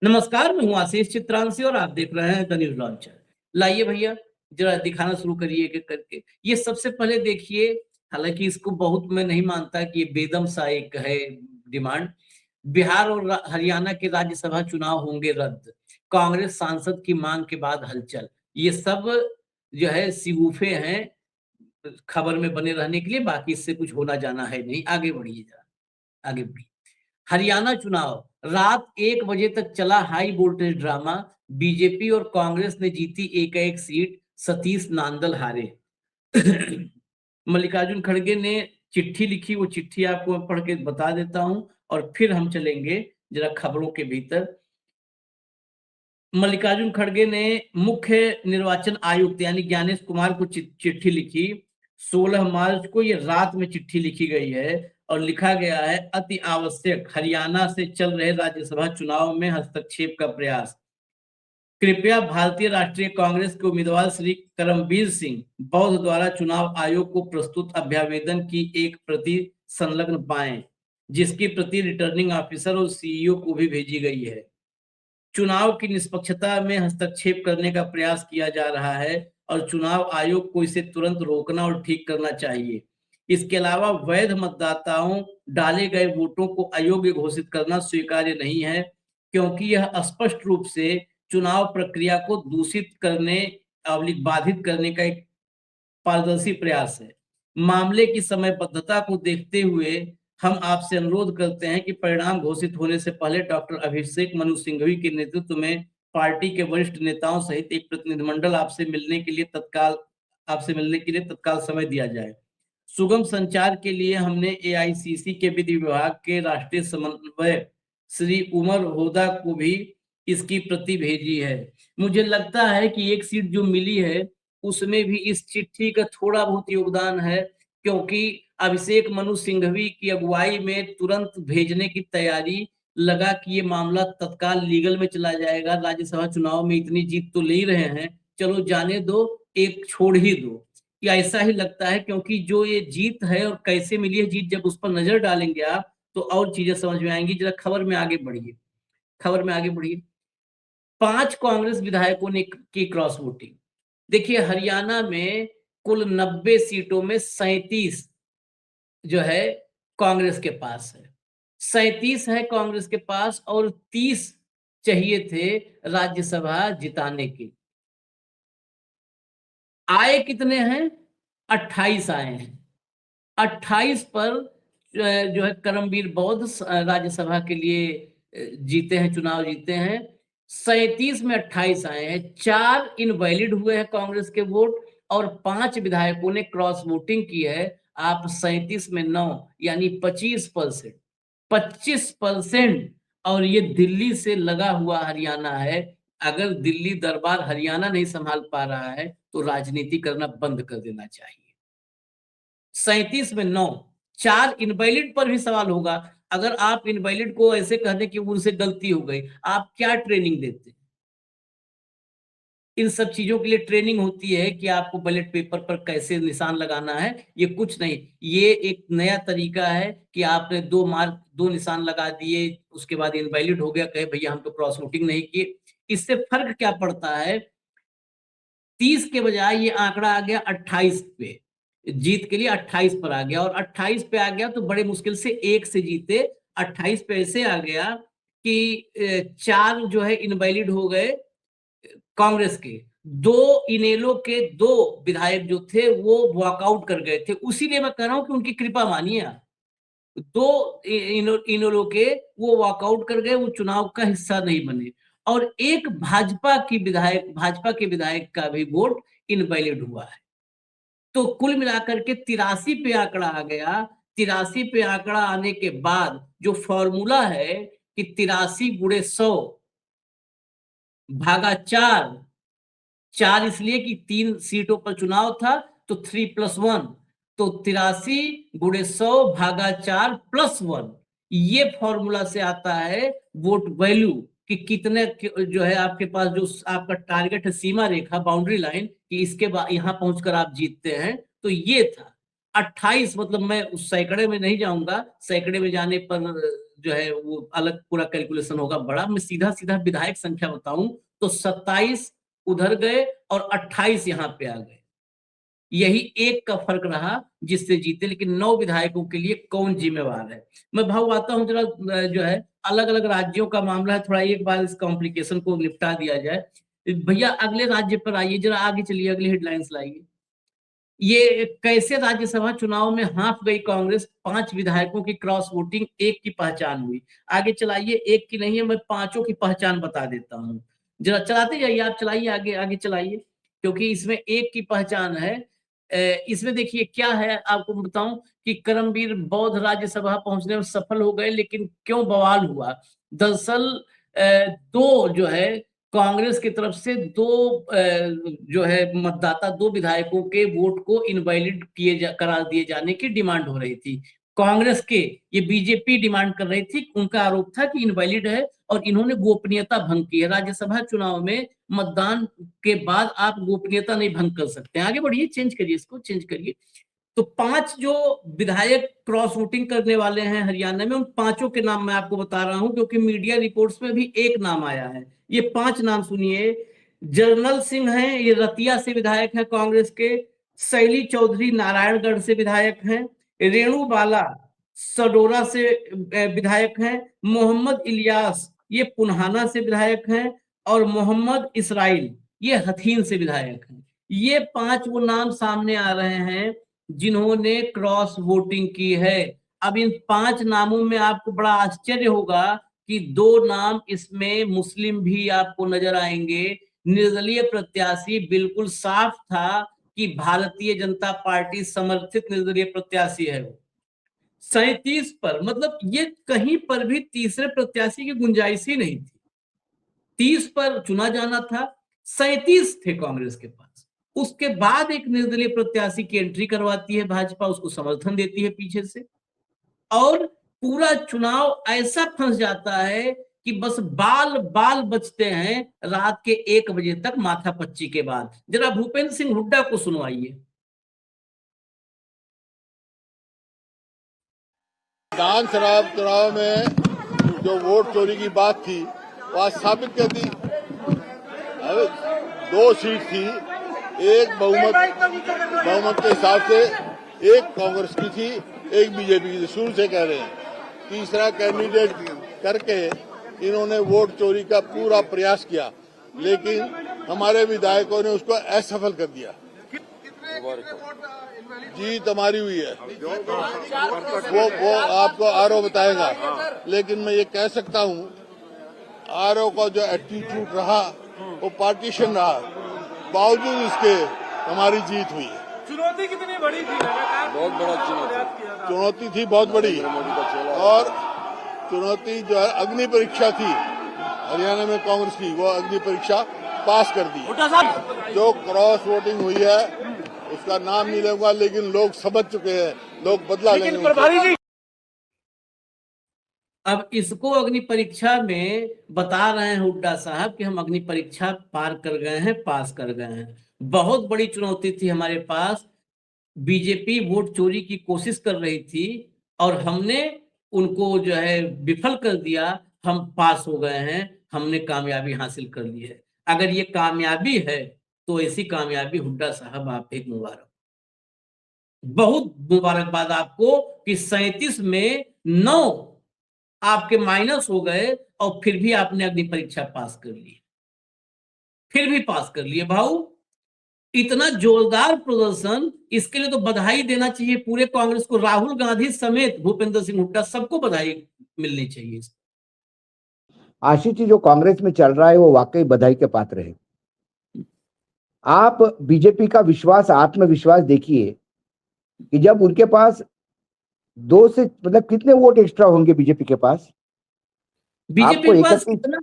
नमस्कार, मैं हूँ आशीष चित्रांशी और आप देख रहे हैं द न्यूज लॉन्चर। लाइए भैया, जरा दिखाना शुरू करिए एक-एक करके। ये सबसे पहले देखिए, हालाँकि इसको बहुत मैं नहीं मानता कि ये बेदम सा एक है डिमांड। बिहार और हरियाणा के राज्यसभा चुनाव होंगे रद्द। कांग्रेस सांसद की मांग के बाद हलचल। ये सब जो है शिगूफे हैं खबर में बने रहने के लिए, बाकी इससे कुछ होना जाना है नहीं। आगे बढ़िए जरा, आगे बढ़िए। हरियाणा चुनाव रात 1 बजे तक चला हाई वोल्टेज ड्रामा। बीजेपी और कांग्रेस ने जीती एक-एक सीट, सतीश नांदल हारे। मल्लिकार्जुन खड़गे ने चिट्ठी लिखी, वो चिट्ठी आपको मैं पढ़ के बता देता हूं और फिर हम चलेंगे जरा खबरों के भीतर। मल्लिकार्जुन खड़गे ने मुख्य निर्वाचन आयुक्त यानी ज्ञानेश कुमार को चिट्ठी लिखी। 16 मार्च को ये रात में चिट्ठी लिखी गई है और लिखा गया है, अति आवश्यक हरियाणा से चल रहे राज्यसभा चुनाव में हस्तक्षेप का प्रयास। कृपया भारतीय राष्ट्रीय कांग्रेस के उम्मीदवार श्री करमबीर सिंह बौद्ध द्वारा चुनाव आयोग को प्रस्तुत अभ्यावेदन की एक प्रति संलग्न पाएं, जिसकी प्रति रिटर्निंग ऑफिसर और सीईओ को भी भेजी गई है। चुनाव की निष्पक्षता में हस्तक्षेप करने का प्रयास किया जा रहा है और चुनाव आयोग को इसे तुरंत रोकना और ठीक करना चाहिए। इसके अलावा वैध मतदाताओं डाले गए वोटों को अयोग्य घोषित करना स्वीकार्य नहीं है, क्योंकि यह स्पष्ट रूप से चुनाव प्रक्रिया को दूषित करने बाधित करने का एक पारदर्शी प्रयास है। मामले की समयबद्धता को देखते हुए हम आपसे अनुरोध करते हैं कि परिणाम घोषित होने से पहले डॉक्टर अभिषेक मनु सिंघवी के नेतृत्व में पार्टी के वरिष्ठ नेताओं सहित एक प्रतिनिधिमंडल आपसे मिलने के लिए तत्काल समय दिया जाए। सुगम संचार के लिए हमने एआईसीसी के विधि विभाग के राष्ट्रीय समन्वयक श्री उमर होदा को भी इसकी प्रति भेजी है। मुझे लगता है कि एक सीट जो मिली है उसमें भी इस चिट्ठी का थोड़ा बहुत योगदान है, क्योंकि अभिषेक मनु सिंघवी की अगुवाई में तुरंत भेजने की तैयारी लगा कि ये मामला तत्काल लीगल में चला जाएगा। राज्यसभा चुनाव में इतनी जीत तो ले ही रहे हैं, चलो जाने दो, एक छोड़ ही दो। या ऐसा ही लगता है, क्योंकि जो ये जीत है और कैसे मिली है जीत, जब उस पर नजर डालेंगे आप तो और चीजें समझ में आएंगी। जरा खबर में आगे बढ़िए, खबर में आगे बढ़िए। 5 कांग्रेस विधायकों ने की क्रॉस वोटिंग। देखिए, हरियाणा में कुल 90 सीटों में 37 जो है कांग्रेस के पास है। 37 है कांग्रेस के पास और 30 चाहिए थे राज्यसभा जिताने के। आए कितने हैं? 28 आए हैं। 28 पर जो है करमबीर बौद्ध राज्यसभा के लिए जीते हैं, चुनाव जीते हैं। 37 में 28 आए हैं, 4 इनवैलिड हुए हैं कांग्रेस के वोट और 5 विधायकों ने क्रॉस वोटिंग की है। आप 37 में 9 यानी 25%, 25%। और ये दिल्ली से लगा हुआ हरियाणा है। अगर दिल्ली दरबार हरियाणा नहीं संभाल पा रहा है तो राजनीति करना बंद कर देना चाहिए। 37 में 9, 4 इनवैलिड पर भी सवाल होगा। अगर आप इनवैलिड को ऐसे कह दें कि उनसे गलती हो गई, आप क्या ट्रेनिंग देते? इन सब चीजों के लिए ट्रेनिंग होती है कि आपको बैलेट पेपर पर कैसे निशान लगाना है। ये कुछ नहीं, ये एक नया तरीका है कि आपने 2 निशान लगा दिए, उसके बाद इनवैलिड हो गया, कहे भैया हम तो क्रॉस वोटिंग नहीं किए। इससे फर्क क्या पड़ता है? 30 के बजाय ये आंकड़ा आ गया 28 पे। जीत के लिए 28 पर आ गया और 28 पे आ गया तो बड़े मुश्किल से 1 से जीते। 28 पे ऐसे आ गया कि 4 जो है इनवैलिड हो गए कांग्रेस के। 2 इनेलो के 2 विधायक जो थे वो वॉकआउट कर गए थे। उसीलिए मैं कह रहा हूं कि उनकी कृपा मानिए आप। 2 इनेलो के वो वॉकआउट कर गए, वो चुनाव का हिस्सा नहीं बने। और एक भाजपा के विधायक का भी वोट इनवैलिड हुआ है। तो कुल मिलाकर के 83 पे आंकड़ा आ गया। 83 पे आंकड़ा आने के बाद जो फॉर्मूला है कि 83 गुणे 100 भागा 4, 4 इसलिए कि 3 सीटों पर चुनाव था तो 3+1, तो 83 गुणे 100 भागा 4+1, ये फॉर्मूला से आता है वोट वैल्यू कि कितने जो है आपके पास, जो आपका टारगेट है, सीमा रेखा, बाउंड्री लाइन, कि इसके बाद यहां पहुंचकर आप जीतते हैं। तो ये था 28, मतलब मैं उस सैकड़े में नहीं जाऊंगा, सैकड़े में जाने पर जो है वो अलग पूरा कैलकुलेशन होगा बड़ा। मैं सीधा सीधा विधायक संख्या बताऊं तो 27 उधर गए और 28 यहाँ पे आ गए। यही एक का फर्क रहा जिससे जीते, लेकिन 9 विधायकों के लिए कौन जिम्मेवार है। मैं भाव आता हूं जरा जो है अलग अलग राज्यों का मामला है, थोड़ा एक बार इस कॉम्प्लिकेशन को निपटा दिया जाए। भैया अगले राज्य पर आइए, जरा आगे चलिए, अगली हेडलाइंस लाइए। ये कैसे राज्यसभा चुनाव में हाफ गई कांग्रेस, 5 विधायकों की क्रॉस वोटिंग, एक की पहचान हुई। आगे चलाइए, एक की नहीं है, मैं 5 की पहचान बता देता हूँ। जरा चलाते जाइए, आप चलाइए, आगे आगे चलाइए, क्योंकि इसमें एक की पहचान है। इसमें देखिए क्या है, आपको बताऊं कि करमवीर बौद्ध राज्यसभा पहुंचने में सफल हो गए, लेकिन क्यों बवाल हुआ। दरअसल 2 जो है कांग्रेस की तरफ से 2 जो है मतदाता, 2 विधायकों के वोट को इनवैलिड करार दिए जाने की डिमांड हो रही थी। कांग्रेस के, ये बीजेपी डिमांड कर रही थी, उनका आरोप था कि इनवैलिड है और इन्होंने गोपनीयता भंग की है। राज्यसभा चुनाव में मतदान के बाद आप गोपनीयता नहीं भंग कर सकते। आगे बढ़िए, चेंज करिए, इसको चेंज करिए। तो 5 जो विधायक क्रॉस वोटिंग करने वाले हैं हरियाणा में, उन 5 के नाम मैं आपको बता रहा हूं, क्योंकि मीडिया रिपोर्ट्स में भी एक नाम आया है। ये 5 नाम सुनिए। जर्नल सिंह हैं, ये रतिया से विधायक है कांग्रेस के। शैली चौधरी नारायणगढ़ से विधायक हैं। रेणु बाला सडोरा से विधायक हैं। मोहम्मद इलियास ये पुन्हाना से विधायक हैं। और मोहम्मद इसराइल ये हथीन से विधायक हैं। ये 5 वो नाम सामने आ रहे हैं जिन्होंने क्रॉस वोटिंग की है। अब इन 5 नामों में आपको बड़ा आश्चर्य होगा कि 2 नाम इसमें मुस्लिम भी आपको नजर आएंगे। निर्दलीय प्रत्याशी बिल्कुल साफ था कि भारतीय जनता पार्टी समर्थित निर्दलीय प्रत्याशी है वो। 37 पर, मतलब ये कहीं पर भी तीसरे प्रत्याशी की गुंजाइश ही नहीं थी। 30 पर चुना जाना था, 37 थे कांग्रेस के पास। उसके बाद एक निर्दलीय प्रत्याशी की एंट्री करवाती है भाजपा, उसको समर्थन देती है पीछे से, और पूरा चुनाव ऐसा फंस जाता है कि बस बाल बाल बचते हैं रात के 1 बजे तक माथापच्ची के बाद। जरा भूपेंद्र सिंह हुड्डा को सुनवाइए। विधानसभा चुनाव में जो वोट चोरी की बात थी वो आज साबित कर दी। 2 सीट थी, एक बहुमत के हिसाब से एक कांग्रेस की थी, एक बीजेपी की थी। शुरू से कह रहे हैं तीसरा कैंडिडेट करके इन्होंने वोट चोरी का पूरा प्रयास किया, लेकिन हमारे विधायकों ने उसको असफल कर दिया। जीत हमारी हुई है, वो आपको आरओ बताएगा, लेकिन मैं ये कह सकता हूँ आरओ का जो एटीट्यूड रहा वो पार्टीशन रहा, बावजूद इसके हमारी जीत हुई है। चुनौती कितनी बड़ी थी? बहुत बड़ा चुनौती थी, बहुत बड़ी। और चुनौती जो है अग्नि परीक्षा थी हरियाणा में कांग्रेस की, वो अग्नि परीक्षा पास कर दी। जो क्रॉस वोटिंग हुई है उसका नाम नहीं लूंगा, लेकिन लोग समझ चुके हैं, लोग बदला लेंगे। अब इसको अग्नि परीक्षा में बता रहे हैं हुड्डा साहब कि हम अग्नि परीक्षा पार कर गए हैं, पास कर गए हैं। बहुत बड़ी चुनौती थी हमारे पास। बीजेपी वोट चोरी की कोशिश कर रही थी और हमने उनको जो है विफल कर दिया। हम पास हो गए हैं, हमने कामयाबी हासिल कर ली है। अगर ये कामयाबी है तो ऐसी कामयाबी हुड्डा साहब आप एक मुबारक, बहुत मुबारकबाद आपको कि 37 में 9 आपके माइनस हो गए और फिर भी आपने अग्नि परीक्षा पास कर ली, फिर भी पास कर लिए। भाऊ इतना जोरदार प्रदर्शन, इसके लिए तो बधाई देना चाहिए पूरे कांग्रेस को। राहुल गांधी समेत भूपेंद्र सिंह हुड्डा सबको बधाई मिलनी चाहिए। आशीष जी, जो कांग्रेस में चल रहा है वो वाकई बधाई के पात्र है। आप बीजेपी का विश्वास, आत्मविश्वास देखिए कि जब उनके पास 2 से मतलब कितने वोट एक्स्ट्रा होंगे बीजेपी के पास? बीजेपी के पास कितना?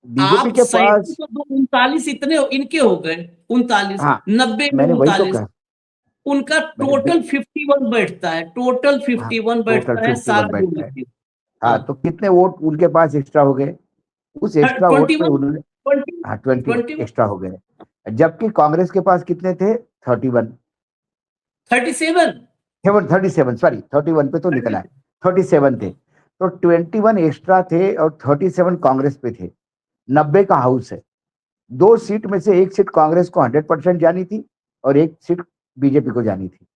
बीजेपी के पास 39 इतने इनके हो गए, 39, हाँ, 90 में मैंने वही तो 39। कहा। उनका टोटल 51 बैठता है, टोटल 51 बैठता है सारा बैठता है। हाँ, तो कितने वोट उनके पास एक्स्ट्रा हो गए? उस एक्स्ट्रा वोट पे उन्होंने 20 एक्स्ट्रा हो गए, जबकि कांग्रेस के पास कितने थे? 37 सॉरी 31 पे तो निकला है, 37 थे। तो 21 एक्स्ट्रा थे और 37 कांग्रेस पे थे। 90 का हाउस है। 2 सीट में से 1 सीट कांग्रेस को 100% जानी थी और 1 सीट बीजेपी को जानी थी।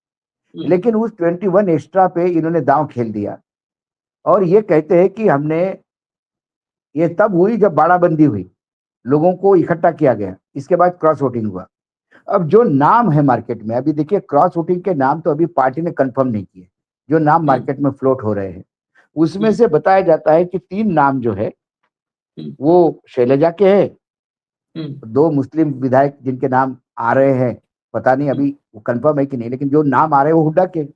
लेकिन उस 21 एक्स्ट्रा पे इन्होंने दांव खेल दिया और ये कहते हैं कि हमने, ये तब हुई जब बाड़ाबंदी हुई, लोगों को इकट्ठा किया गया, इसके बाद क्रॉस वोटिंग हुआ। अब जो नाम है मार्केट में, अभी देखिए क्रॉस वोटिंग के नाम तो अभी पार्टी ने कंफर्म नहीं किए, जो नाम मार्केट में फ्लोट हो रहे हैं उसमें से बताया जाता है कि 3 नाम जो है वो शैलजा के हैं, 2 मुस्लिम विधायक जिनके नाम आ रहे हैं, पता नहीं अभी वो कंफर्म है कि नहीं, लेकिन जो नाम आ रहे हैं वो हुड्डा के,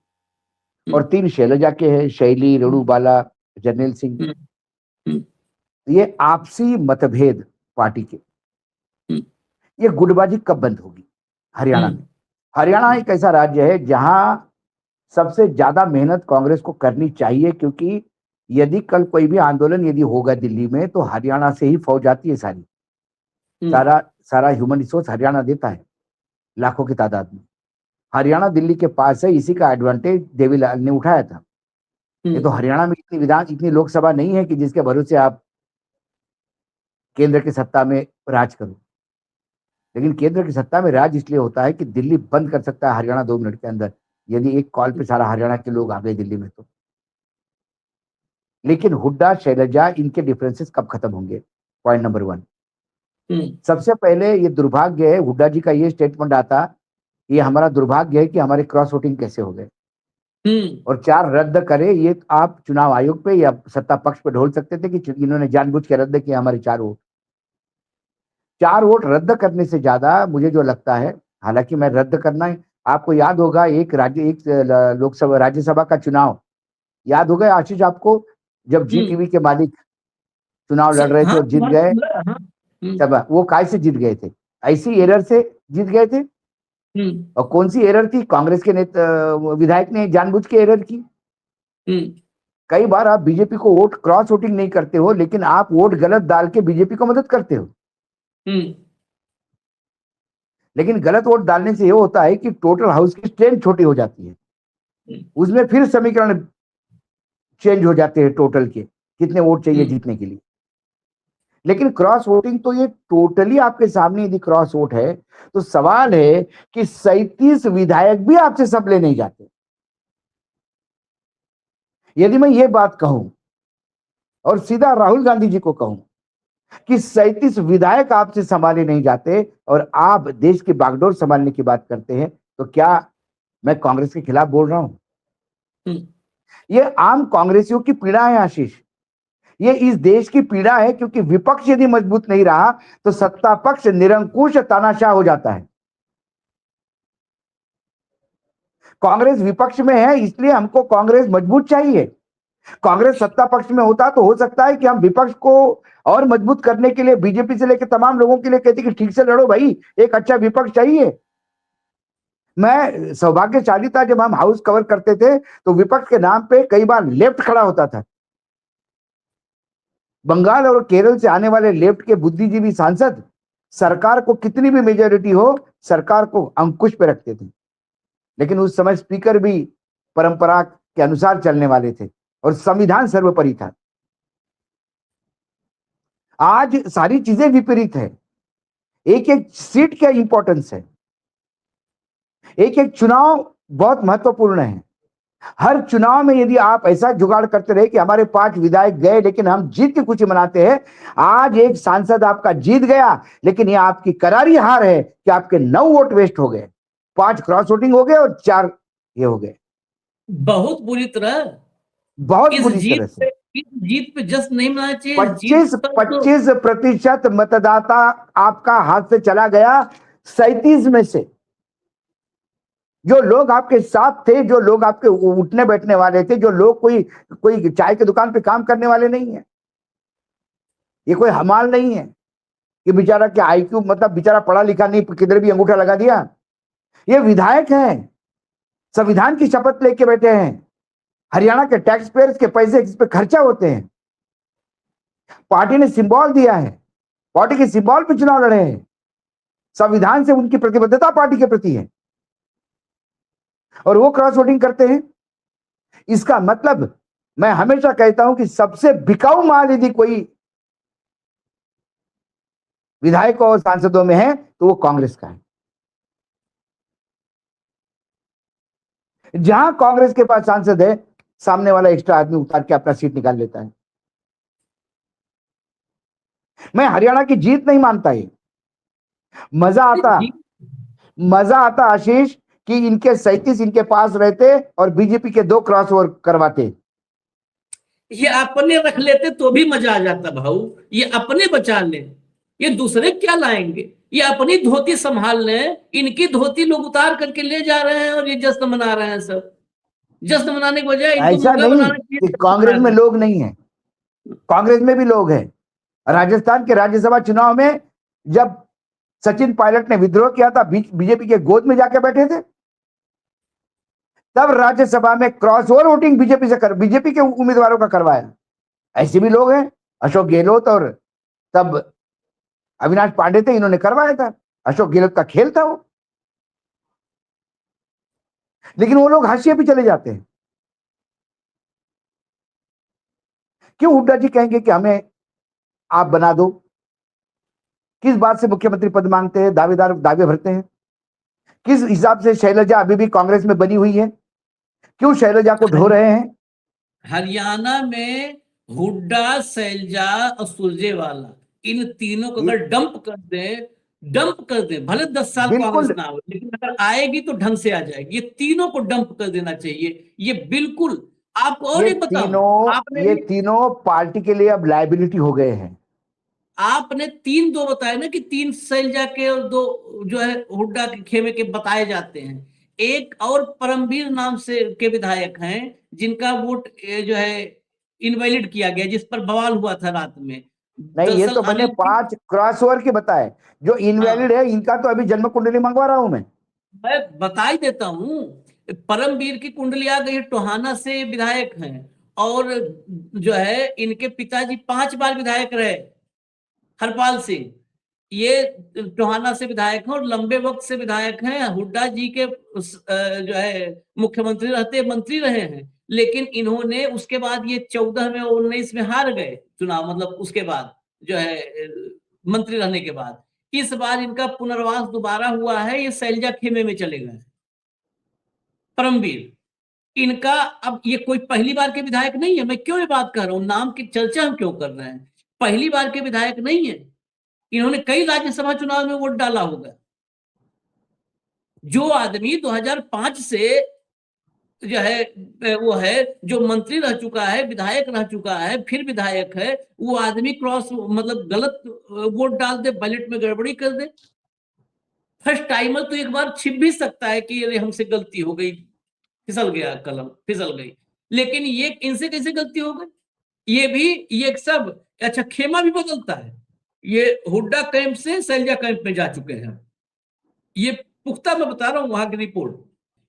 और 3 शैलजा के हैं, शैली, रेणुबाला, जर्नैल सिंह। ये आपसी मतभेद पार्टी के, ये गुटबाजी कब बंद होगी हरियाणा में? हरियाणा एक ऐसा राज्य है जहां सबसे ज्यादा मेहनत कांग्रेस को करनी चाहिए, क्योंकि यदि कल कोई भी आंदोलन यदि होगा दिल्ली में तो हरियाणा से ही फौज आती है सारी, सारा ह्यूमन रिसोर्स हरियाणा देता है लाखों की तादाद में। हरियाणा दिल्ली के पास है, इसी का एडवांटेज देवीलाल ने उठाया था। ये तो हरियाणा में इतनी लोकसभा नहीं है कि जिसके भरोसे आप केंद्र की सत्ता में राज करो, लेकिन केंद्र की सत्ता में राज इसलिए होता है कि दिल्ली बंद कर सकता है हरियाणा 2 मिनट के अंदर, यदि एक कॉल पे सारा हरियाणा के लोग आ गए दिल्ली में तो। लेकिन हुड्डा, शैलजा, इनके डिफरेंसेस कब खत्म होंगे? Point number 1। सबसे पहले ये दुर्भाग्य है, हुड्डा जी का ये स्टेटमेंट आता, ये हमारा दुर्भाग्य है कि हमारे क्रॉस वोटिंग कैसे हो गए और 4 रद्द करे। ये आप चुनाव आयोग पे या सत्ता पक्ष पे ढोल सकते थे कि इन्होंने जानबूझ के रद्द किया हमारे 4 वोट। 4 वोट रद्द करने से ज्यादा मुझे जो लगता है, हालांकि मैं रद्द करना है, आपको याद होगा एक लोकसभा राज्यसभा का चुनाव याद होगा आशीष आपको, जब जी टीवी के मालिक चुनाव लड़ रहे थे और जीत गए, तब वो काय से जीत गए थे? ऐसी एरर से जीत गए थे। और कौन सी एरर थी? कांग्रेस के विधायक ने जानबूझ के एरर की। कई बार आप बीजेपी को वोट क्रॉस वोटिंग नहीं करते हो, लेकिन आप वोट गलत डाल के बीजेपी को मदद करते हो। लेकिन गलत वोट डालने से ये होता है कि टोटल हाउस की स्ट्रेंथ छोटी हो जाती है, उसमें फिर समीकरण चेंज हो जाते हैं टोटल के, कितने वोट चाहिए जीतने के लिए। लेकिन क्रॉस वोटिंग तो ये टोटली आपके सामने, यदि क्रॉस वोट है तो सवाल है कि 37 विधायक भी आपसे संभले नहीं जाते। यदि मैं ये बात कहूं और सीधा राहुल गांधी जी को कहूं कि 37 विधायक आपसे संभाले नहीं जाते और आप देश की बागडोर संभालने की बात करते हैं, तो क्या मैं कांग्रेस के खिलाफ बोल रहा हूं? ये आम कांग्रेसियों की पीड़ा है आशीष, ये इस देश की पीड़ा है, क्योंकि विपक्ष यदि मजबूत नहीं रहा तो सत्ता पक्ष निरंकुश तानाशाह हो जाता है। कांग्रेस विपक्ष में है, इसलिए हमको कांग्रेस मजबूत चाहिए। कांग्रेस सत्ता पक्ष में होता तो हो सकता है कि हम विपक्ष को और मजबूत करने के लिए बीजेपी से लेकर तमाम लोगों के लिए कहते कि ठीक से लड़ो भाई, एक अच्छा विपक्ष चाहिए। मैं सौभाग्यशाली था, जब हम हाउस कवर करते थे तो विपक्ष के नाम पे कई बार लेफ्ट खड़ा होता था। बंगाल और केरल से आने वाले लेफ्ट के बुद्धिजीवी सांसद सरकार को कितनी भी मेजोरिटी हो, सरकार को अंकुश पे रखते थे। लेकिन उस समय स्पीकर भी परंपरा के अनुसार चलने वाले थे और संविधान सर्वोपरि था। आज सारी चीजें विपरीत है। एक एक सीट का इंपॉर्टेंस है, एक एक चुनाव बहुत महत्वपूर्ण है। हर चुनाव में यदि आप ऐसा जुगाड़ करते रहे कि हमारे 5 विधायक गए लेकिन हम जीत की खुशी मनाते हैं, आज एक सांसद आपका जीत गया लेकिन यह आपकी करारी हार है कि आपके 9 वोट वेस्ट हो गए, 5 क्रॉस वोटिंग हो गए और 4 ये हो गए। बहुत बुरी तरह, बहुत बुरी तरह से जीत पे जश्न नहीं मनाना चाहिए। 25% मतदाता आपका हाथ से चला गया। 37 में से जो लोग आपके साथ थे, जो लोग आपके उठने बैठने वाले थे, जो लोग कोई चाय की दुकान पे काम करने वाले नहीं है, ये कोई हमाल नहीं है कि बेचारा क्या आईक्यू, मतलब बेचारा पढ़ा लिखा नहीं, किधर भी अंगूठा लगा दिया। ये विधायक हैं, संविधान की शपथ लेके बैठे हैं, हरियाणा के टैक्स पेयर्स के पैसे इस पे खर्चा होते हैं। पार्टी ने सिंबल दिया है, पार्टी के सिंबल पे चुनाव लड़े हैं, संविधान से उनकी प्रतिबद्धता पार्टी के प्रति है, और वो क्रॉस वोटिंग करते हैं। इसका मतलब मैं हमेशा कहता हूं कि सबसे बिकाऊ माल यदि कोई विधायकों और सांसदों में है तो वो कांग्रेस का है। जहां कांग्रेस के पास सांसद है, सामने वाला एक्स्ट्रा आदमी उतार के अपना सीट निकाल लेता है। मैं हरियाणा की जीत नहीं मानता, ये मजा आता आशीष कि इनके 37 इनके पास रहते और बीजेपी के 2 क्रॉस ओवर करवाते। ये अपने रख लेते तो भी मजा आ जाता भाऊ, ये अपने बचा ले, ये दूसरे क्या लाएंगे, ये अपनी धोती संभाल लें, इनकी धोती लोग उतार करके ले जा रहे हैं और ये जश्न मना रहे हैं। सब जश्न मनाने के बजाय इनको ऐसा मुर्गा नहीं बनाना कि चाहिए। कांग्रेस में लोग नहीं है, कांग्रेस में भी लोग हैं। राजस्थान के राज्यसभा चुनाव में जब सचिन पायलट ने विद्रोह किया था, बीजेपी के गोद में जाके बैठे थे, तब राज्यसभा में क्रॉस ओवर वोटिंग बीजेपी के उम्मीदवारों का करवाया। ऐसे भी लोग हैं, अशोक गहलोत और तब अविनाश पांडे थे, इन्होंने करवाया था। अशोक गहलोत का खेल था वो, लेकिन वो लोग हाशिए पे चले जाते हैं। क्यों हुड्डा जी कहेंगे कि हमें आप बना दो? किस बात से मुख्यमंत्री पद मांगते हैं, दावे भरते हैं? किस हिसाब से शैलजा अभी भी कांग्रेस में बनी हुई है? क्यों शैलजा को ढो रहे हैं? हरियाणा में हुड्डा, शैलजा और सुरजेवाला, इन तीनों को अगर डंप कर दे, भले 10 साल कांग्रेस ना हो, लेकिन अगर आएगी तो ढंग से आ जाएगी। ये तीनों को डंप कर देना चाहिए, ये बिल्कुल। आपको और एक बताऊं, ये तीनों पार्टी के लिए अब लायबिलिटी हो गए हैं। आपने 3-2 बताए ना कि 3 शैलजा के और 2 जो है हुड्डा के खेमे के बताए जाते हैं। एक और परमवीर नाम से के विधायक हैं जिनका वोट जो है इनवैलिड किया गया, जिस पर बवाल हुआ था रात में। नहीं, ये तो मैंने 5 क्रॉसओवर के बताए, जो इनवैलिड है इनका तो अभी जन्म कुंडली मंगवा रहा हूं मैं बता ही देता हूं। परमवीर की कुंडली आ गई, टोहाना से विधायक हैं, और जो है इनके पिताजी 5 बार विधायक रहे, हरपाल सिंह, ये टोहाना से विधायक हैं और लंबे वक्त से विधायक हैं। हुड्डा जी के जो है मुख्यमंत्री रहते मंत्री रहे हैं, लेकिन इन्होंने उसके बाद ये 14 में और 19 में हार गए चुनाव, मतलब उसके बाद जो है मंत्री रहने के बाद। इस बार इनका पुनर्वास दोबारा हुआ है, ये शैलजा खेमे में चले गए। परमवीर इनका, अब ये कोई पहली बार के विधायक नहीं है। मैं क्यों ये बात कर रहा हूं, नाम की चर्चा हम क्यों कर रहे हैं? पहली बार के विधायक नहीं है, इन्होंने कई राज्यसभा चुनाव में वोट डाला होगा। जो आदमी 2005 से जो है वो है, जो मंत्री रह चुका है, विधायक रह चुका है, फिर विधायक है, वो आदमी क्रॉस मतलब गलत वोट डाल दे, बैलेट में गड़बड़ी कर दे, फर्स्ट टाइमर तो एक बार छिप भी सकता है कि अरे हमसे गलती हो गई, फिसल गया कलम, फिसल गई। लेकिन ये इनसे कैसे गलती हो गई? ये सब अच्छा, खेमा भी बदलता है। ये हुड्डा कैंप से शैलजा कैंप में जा चुके हैं, ये पुख्ता मैं बता रहा हूं, वहां की रिपोर्ट।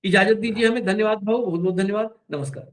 इजाजत दीजिए हमें, धन्यवाद भाऊ, बहुत बहुत धन्यवाद, नमस्कार।